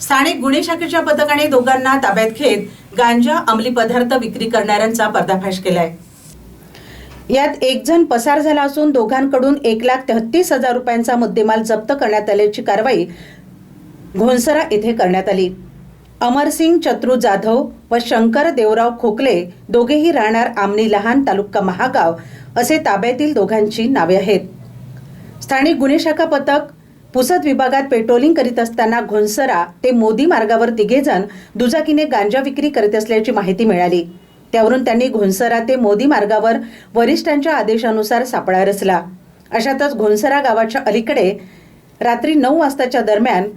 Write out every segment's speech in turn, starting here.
स्थानिक गुन्हे शाखेच्या पथकाने दोघांना ताब्यात घेत गांजा अंमली पदार्थ विक्री करणाऱ्यांचा पर्दाफाश केलाय। यात एक जण पसार झाला असून दोघांकडून 1,33,000 रुपयांचा मुद्देमाल जप्त करण्यात आल्याची कारवाई घोणसरा येथे करण्यात आली। अमरसिंग चत्रू जाधव व शंकर देवराव खोकले दोघेही राहणार आमनी लहान तालुका महागाव असे ताब्यातील दोघांची नावे आहेत। स्थानिक गुन्हे शाखा पथक पुसद विभागात पेट्रोलिंग करीत असताना घोणसरा ते मोदी मार्गावर तिघेजण दुचाकीने गांजा विक्री करीत असल्याची माहिती मिळाली। त्यावरून त्यांनी घोणसरा ते मोदी मार्गावर वरिष्ठांच्या आदेशानुसार सापळा रचला। अशातच घोणसरा गावाच्या अलीकडे रात्री 9 वाजताच्या दरम्यान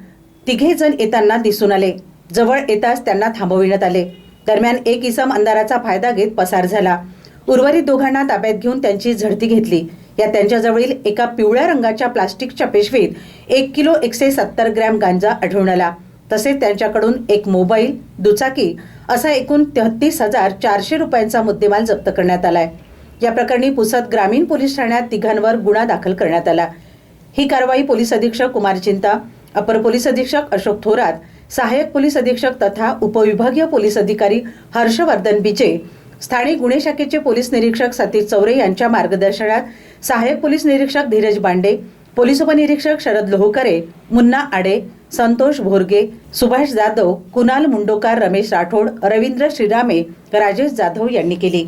तिघेजण येताना दिसून आले। जवळ येताच त्यांना थांबविण्यात आले। दरम्यान एक इसम अंधाराचा फायदा घेत पसार झाला। उर्वरित दोघांना ताब्यात घेऊन त्यांची झडती घेतली। या त्यांच्याजवळील एका पिवळ्या रंगाच्या प्लास्टिकच्या पिशवीत 1 किलो 170 ग्रॅम गांजा आढळून आला। तसेच त्यांच्याकडून एक मोबाईल, दुचाकी असा एकूण 33,400 रुपयांचा मुद्देमाल जप्त करण्यात आलाय। या प्रकरणी पुसद ग्रामीण पोलीस ठाण्यात तिघांवर गुन्हा दाखल करण्यात आला। ही कारवाई पोलीस अधीक्षक कुमार चिंता, अपर पोलीस अधीक्षक अशोक थोरात, सहाय्यक पोलीस अधीक्षक तथा उपविभागीय पोलीस अधिकारी हर्षवर्धन बिजे, स्थानिक गुन्हे शाखेचे पोलीस निरीक्षक सतीश चौरे यांच्या मार्गदर्शनात सहाय्यक पोलीस निरीक्षक धीरज बांडे, पोलीस उपनिरीक्षक शरद लोहकरे, मुन्ना आडे, संतोष भोरगे, सुभाष जाधव, कुणाल मुंडोकार, रमेश राठोड, रवींद्र श्रीरामे, राजेश जाधव यांनी केली।